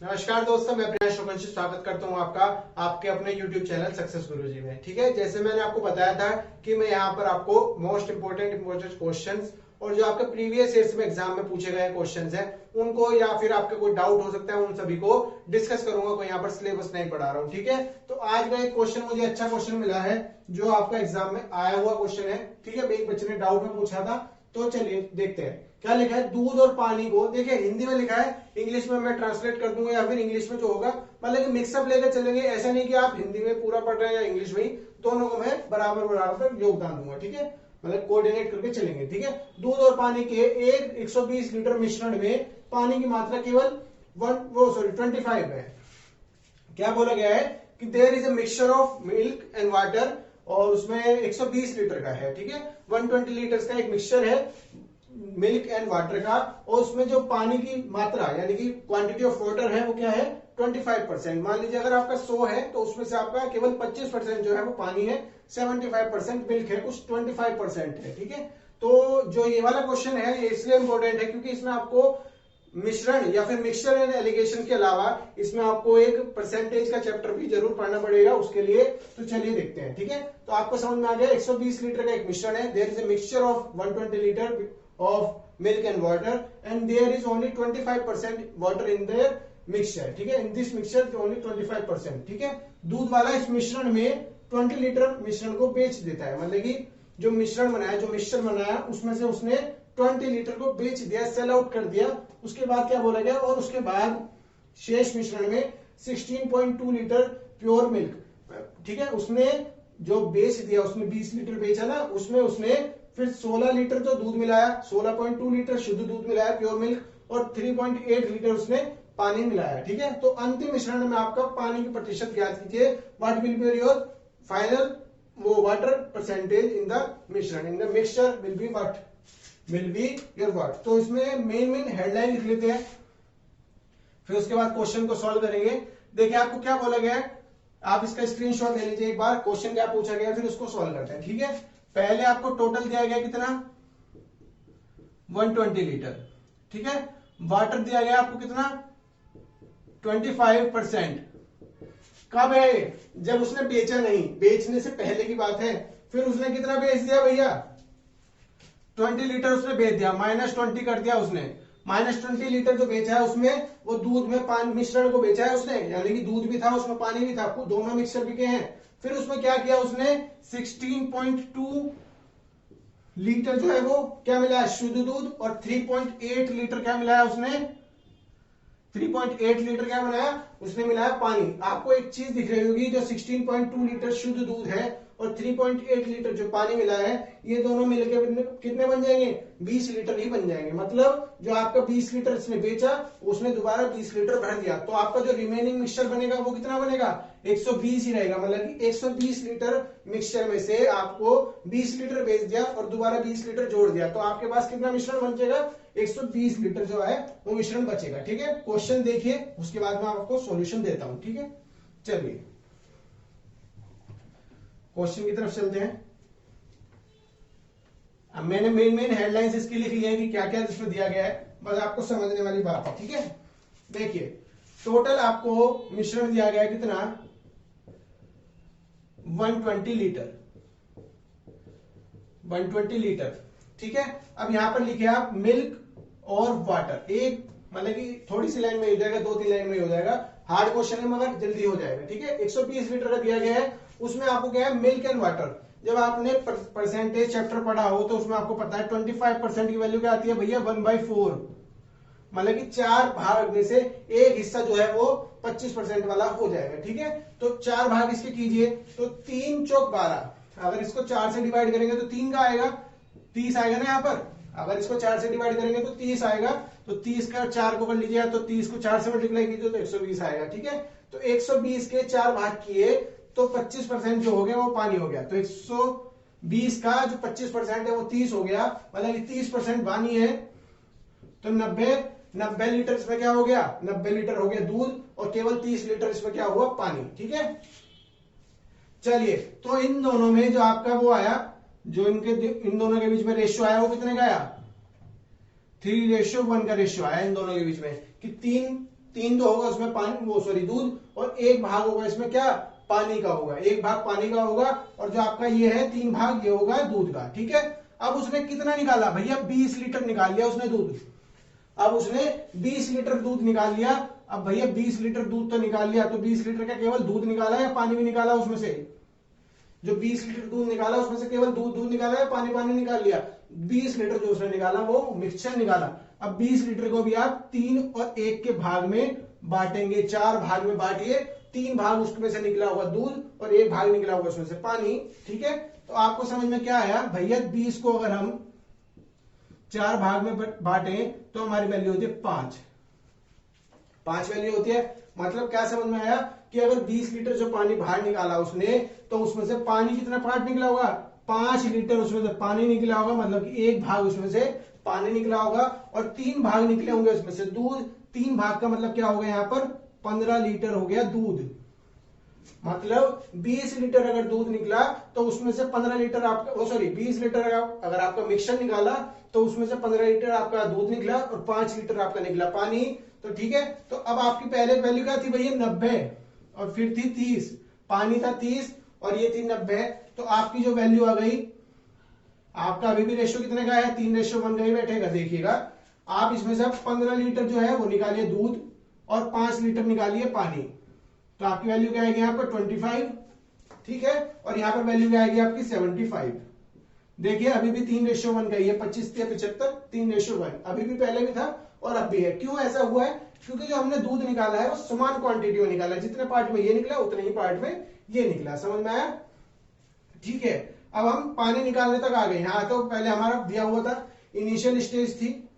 नमस्कार दोस्तों, मैं प्रियांश शुक्लवंशी स्वागत करता हूं आपका आपके अपने YouTube चैनल सक्सेस गुरुजी में। ठीक है, जैसे मैंने आपको बताया था कि मैं यहाँ पर आपको मोस्ट इंपोर्टेंट क्वेश्चंस और जो आपके प्रीवियस ईयर्स में एग्जाम में पूछे गए क्वेश्चंस हैं उनको, या फिर आपके कोई डाउट हो सकता है, उन सभी को डिस्कस करूंगा। कोई यहाँ पर सिलेबस नहीं पढ़ा रहा हूँ। ठीक है, तो आज का एक क्वेश्चन मुझे अच्छा क्वेश्चन मिला है जो आपका एग्जाम में आया हुआ क्वेश्चन है। ठीक है, एक बच्चे ने डाउट में पूछा था, तो चलिए देखते हैं क्या लिखा है। दूध और पानी को, देखिए हिंदी में लिखा है, इंग्लिश में मैं ट्रांसलेट कर दूंगा या फिर इंग्लिश में जो होगा, मतलब मिक्सअप लेकर चलेंगे। ऐसा नहीं कि आप हिंदी में पूरा पढ़ रहे हैं या इंग्लिश में ही, दोनों को मैं बराबर बराबर योगदान दूंगा। ठीक है, मतलब कोऑर्डिनेट करके चलेंगे। ठीक है, दूध और पानी के एक 120 लीटर मिश्रण में पानी की मात्रा केवल 25 है। क्या बोला गया है कि there is a mixture of milk and water, और उसमें 120 लीटर का है। ठीक है, 120 लीटर का एक मिक्सचर है मिल्क एंड वाटर का, और उसमें जो पानी की मात्रा यानी कि क्वांटिटी ऑफ वाटर है वो क्या है 25%। मान लीजिए अगर आपका 100 है तो उसमें से आपका केवल 25% जो है वो पानी है, 75% मिल्क है, कुछ 25% है। ठीक है, तो जो ये वाला क्वेश्चन है ये इसलिए इंपॉर्टेंट है क्योंकि इसमें आपको मिश्रण या फिर मिक्सचर एंड एलिगेशन के अलावा इसमें आपको एक परसेंटेज का चैप्टर भी जरूर पढ़ना पड़ेगा उसके लिए। तो चलिए देखते हैं। ठीक है, तो आपको समझ में आ गया 120 लीटर का एक मिश्रण है, there is a mixture of 120 litre of milk and water and there is only 25% water in their mixture. ठीक है, इन दिस मिक्सचर ओनली 25%। ठीक है, दूध वाला इस मिश्रण में 20 लीटर मिश्रण को बेच देता है, मतलब कि जो मिश्रण बनाया, जो मिक्सचर बनाया, उसमें से उसने 20 लीटर को बेच दिया, सेल आउट कर दिया। उसके बाद क्या बोला गया, और उसके बाद शेष मिश्रण में 16.2 लीटर प्योर मिल्क। ठीक है, उसने जो बेच दिया, उसने 20 लीटर बेचा ना, उसमें उसने फिर 16 लीटर तो दूध मिलाया, 16.2 लीटर शुद्ध दूध मिलाया प्योर मिल्क, और 3.8 लीटर उसने पानी मिलाया। ठीक है, तो अंतिम मिश्रण में आपका पानी की प्रतिशत ज्ञात कीजिए। What will be your final वो वाटर परसेंटेज इन द मिश्रण, in the mixture will be what will be your word. तो इसमें मेन हेडलाइन लिख लेते हैं, फिर उसके बाद क्वेश्चन को सॉल्व करेंगे। देखिए आपको क्या बोला गया है, आप इसका स्क्रीनशॉट ले लीजिए एक बार, क्वेश्चन क्या पूछा गया फिर उसको सॉल्व करते हैं। ठीक है, पहले आपको टोटल दिया गया कितना 120 लीटर। ठीक है, वाटर दिया गया आपको कितना 25%। कब है, जब उसने बेचा नहीं, बेचने से पहले की बात है। फिर उसने कितना बेच दिया भैया 20 लीटर उसने बेच दिया, -20 कर दिया उसने। -20 लीटर जो बेचा है उसमें वो दूध में पानी मिश्रण को बेचा है उसने, यानी कि दूध भी था उसमें पानी भी था, दोनों मिक्सचर बिके हैं। फिर उसमें क्या किया उसने 16.2 लीटर जो है वो क्या मिला शुद्ध दूध, और 3.8 लीटर क्या मिलाया उसने 3.8 लीटर क्या बनाया उसने मिलाया पानी। आपको एक चीज दिख रही होगी, जो 16.2 लीटर शुद्ध दूध है और 3.8 लीटर जो पानी मिला है, ये दोनों मिलकर कितने बन जाएंगे 20 लीटर ही बन जाएंगे। मतलब जो आपका 20 लीटर इसने बेचा उसने दोबारा 20 लीटर भर दिया, तो आपका जो रिमेनिंग मिक्सचर बनेगा वो कितना बनेगा 120 ही रहेगा। मतलब कि 120 लीटर मिक्सचर में से आपको 20 लीटर बेच दिया और दोबारा 20 लीटर जोड़ दिया, तो आपके पास कितना मिश्रण बचेगा 120 लीटर जो है वो मिश्रण बचेगा। ठीक है, क्वेश्चन देखिए, उसके बाद मैं आपको सॉल्यूशन देता हूं। ठीक है, चलिए क्वेश्चन की तरफ चलते हैं। अब मैंने मेन हेडलाइंस इसकी लिख ली है कि क्या क्या इसमें दिया गया है, बस आपको समझने वाली बात है। ठीक है, देखिए टोटल आपको मिश्रण दिया गया है कितना 120 लीटर, 120 लीटर। ठीक है, अब यहां पर लिखे आप मिल्क और वाटर, एक मतलब कि थोड़ी सी लाइन में हो जाएगा, 2-3 लाइन में हो जाएगा, हार्ड क्वेश्चन है मगर जल्दी हो जाएगा। ठीक है, 120 लीटर का दिया गया है, उसमें आपको क्या है मिल्क एंड वाटर। जब आपने परसेंटेज चैप्टर पढ़ा हो तो उसमें आपको पता है 25% की वैल्यू क्या आती है भैया 1/4, मतलब कि 4 भाग में से एक हिस्सा जो है वो 25% वाला हो जाएगा। ठीक है, तो 4 भाग इसके कीजिए, तो 3 चौक 12, अगर इसको 4 से डिवाइड करेंगे तो 3 का आएगा, 30 आएगा ना यहाँ पर। अगर इसको 4 से डिवाइड करेंगे तो 30 आएगा, तो 30 का 4 को कर लीजिए, तो 30 को 4 से मल्टीप्लाई कीजिए तो 120 आएगा। ठीक है, तो 120 के 4 भाग किए तो 25% जो हो गया वो पानी हो गया, तो 120 का जो 25% है वो 30 हो गया, मतलब 30% पानी है, तो 90 लीटर इसमें क्या हो गया 90 लीटर हो गया दूध, और केवल 30 लीटर इसमें क्या हुआ पानी। ठीक है, चलिए तो इन दोनों में जो आपका वो आया, जो इन दोनों के बीच में रेशियो आया वो कितने का आया 3:1 का रेशियो आया इन दोनों के बीच में, कि 3 तो होगा उसमें पानी, वो सॉरी दूध, और 1 भाग होगा इसमें क्या, पानी का होगा, 1 भाग पानी का होगा, और जो आपका ये है 3 भाग ये होगा दूध का। ठीक है, अब उसने कितना निकाला भैया, 20 लीटर निकाल लिया उसने दूध। अब उसने 20 लीटर दूध निकाल लिया। अब भैया 20 लीटर दूध तो निकाल लिया, तो 20 लीटर का केवल दूध निकाला या पानी भी निकाला उसमें से? जो 20 लीटर दूध निकाला उसमें से केवल दूध निकाला या पानी निकाल लिया? 20 लीटर जो उसने निकाला वो मिक्सचर निकाला। अब 20 लीटर को भी आप 3 और 1 के भाग में बांटेंगे, 4 भाग में बांटिए, 3 भाग उसमें से निकला हुआ दूध और 1 भाग निकला हुआ उसमें से पानी। ठीक है, तो आपको समझ में क्या आया भैया, 20 को अगर हम 4 भाग में बांटे तो हमारी वैल्यू होती है 5 वैल्यू होती है। मतलब क्या समझ में आया कि अगर 20 लीटर जो पानी बाहर निकाला उसने, तो उसमें से पानी कितना पार्ट निकला होगा, 5 लीटर उसमें से पानी निकला होगा, मतलब कि 1 भाग उसमें से पानी निकला होगा, और 3 भाग निकले होंगे उसमें से दूध। 3 भाग का मतलब क्या हो गया, यहाँ पर 15 लीटर हो गया दूध। मतलब 20 लीटर अगर दूध निकला तो उसमें से 15 लीटर आपका, सॉरी 20 लीटर अगर आपका मिक्सचर निकाला तो उसमें से 15 लीटर आपका दूध निकला और 5 लीटर आपका निकला पानी। तो ठीक है, तो अब आपकी पहले वैल्यू क्या थी भैया, 90, और फिर थी 30, पानी था 30 और ये थी 90। तो आपकी जो वैल्यू आ गई, आपका अभी भी रेशियो कितने का है, 3:1 का ही बैठेगा। देखिएगा आप इसमें से 15 लीटर जो है वो निकालिए दूध और 5 लीटर निकालिए पानी, तो आपकी वैल्यू क्या आएगी यहाँ पर 25। ठीक है, और यहाँ पर वैल्यू क्या आएगी आपकी 75। देखिए अभी भी 3:1 का ही है, 25 से 75, 3:1 अभी भी, पहले भी था और अब भी है। क्यों ऐसा हुआ है, क्योंकि जो हमने दूध निकाला है वो समान क्वांटिटी में निकाला है, जितने पार्ट में ये निकला उतने ही पार्ट में ये निकला। समझ में आया? ठीक है, अब हम पानी निकालने तक आ गए। यहाँ तो पहले हमारा दिया हुआ था, इनिशियल स्टेज थी,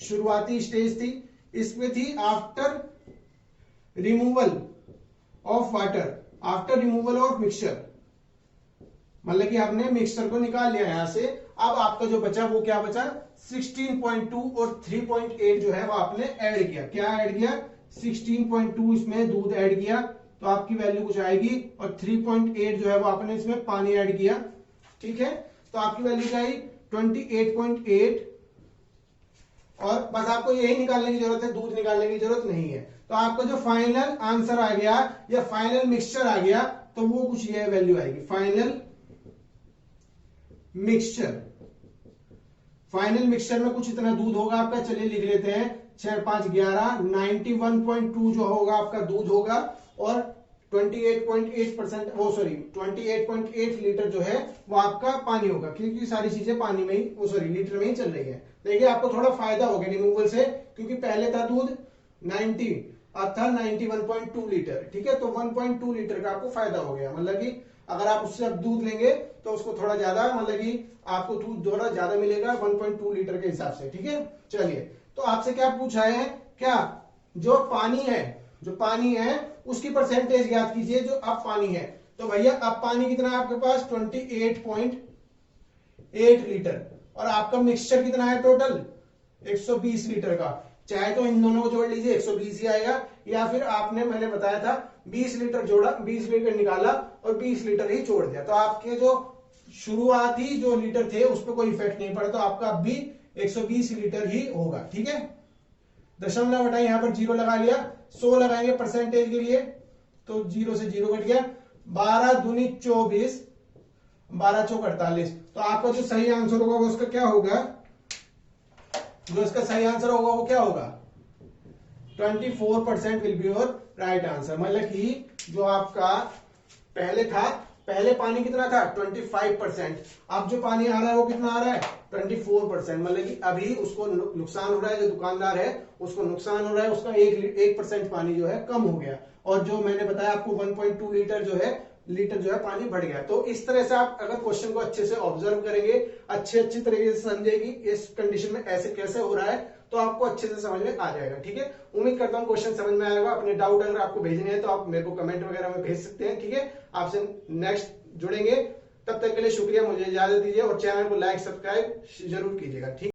शुरुआती स्टेज थी, इसमें थी after removal of water, after removal of mixture, मतलब कि आपने मिक्सचर को निकाल लिया यहां से। अब आपका जो बचा वो क्या बचा, 16.2 और 3.8 जो है वो आपने ऐड किया। क्या ऐड किया, 16.2 इसमें दूध ऐड किया तो आपकी वैल्यू कुछ आएगी, और 3.8 जो है वो आपने इसमें पानी ऐड किया। ठीक है, तो आपकी वैल्यू क्या आई, 28.8, और बस आपको यही निकालने की जरूरत है, दूध निकालने की जरूरत नहीं है। तो आपका जो फाइनल आंसर आ गया या फाइनल मिक्सचर आ गया तो वो कुछ ये वैल्यू आएगी, फाइनल मिक्सचर। फाइनल मिक्सचर में कुछ इतना दूध होगा आपका, चलिए लिख लेते हैं, 6 5 11, 91.2 जो होगा आपका दूध होगा, और 28.8% वो सॉरी 28.8 लीटर जो है वो आपका पानी होगा, क्योंकि सारी चीजें पानी में ही, वो सॉरी लीटर में ही चल रही है। देखिए आपको थोड़ा फायदा हो गया रिमूवल से, क्योंकि पहले था दूध 90, अब था 91.2 लीटर। ठीक है, तो 1.2 लीटर का आपको फायदा हो गया, मतलब कि अगर आप उससे अब दूध लेंगे तो उसको थोड़ा ज्यादा, मतलब कि आपको दूध थोड़ा ज्यादा मिलेगा 1.2 लीटर के हिसाब से। ठीक है, चलिए तो आपसे क्या पूछा है, क्या जो पानी है, जो पानी है उसकी परसेंटेज ज्ञात कीजिए जो अब पानी है। तो भैया अब पानी कितना है आपके पास, 28.8 लीटर, और आपका मिक्सचर कितना है टोटल, 120 लीटर का। चाहे तो इन दोनों को जोड़ लीजिए, 120 ही आएगा, या फिर आपने, मैंने बताया था 20 लीटर जोड़ा, 20 लीटर निकाला और 20 लीटर ही छोड़ दिया, तो आपके जो शुरुआती जो लीटर थे उस पर कोई इफेक्ट नहीं पड़ा, तो आपका अब भी 120 लीटर ही होगा। ठीक है, दशमलव हटाए, यहां पर 0 लगा लिया, 100 लगाएंगे परसेंटेज के लिए, तो 0 से 0 कट गया, 12 दूनी 24, 12 चौक 48। तो आपका जो सही आंसर होगा वो उसका क्या होगा, जो इसका सही आंसर होगा वो क्या होगा, 24% will be your right answer. मतलब कि जो आपका पहले था, पहले पानी कितना था 25%, अब जो पानी आ रहा है वो कितना आ रहा है 24%। मतलब कि अभी उसको नुकसान हो रहा है, जो दुकानदार है उसको नुकसान हो रहा है, उसका 1% पानी जो है कम हो गया, और जो मैंने बताया आपको 1.2 लीटर जो है पानी बढ़ गया। तो इस तरह से आप अगर क्वेश्चन को अच्छे से ऑब्जर्व करेंगे, अच्छी तरीके से समझेगी इस कंडीशन में ऐसे कैसे हो रहा है, तो आपको अच्छे से समझ में आ जाएगा। ठीक है, उम्मीद करता हूं क्वेश्चन समझ में आएगा। अपने डाउट अगर आपको भेजने हैं तो आप मेरे को कमेंट वगैरह में भेज सकते हैं। ठीक है, आपसे नेक्स्ट जुड़ेंगे, तब तक के लिए शुक्रिया, मुझे इजाजत दीजिए, और चैनल को लाइक सब्सक्राइब जरूर कीजिएगा। ठीक।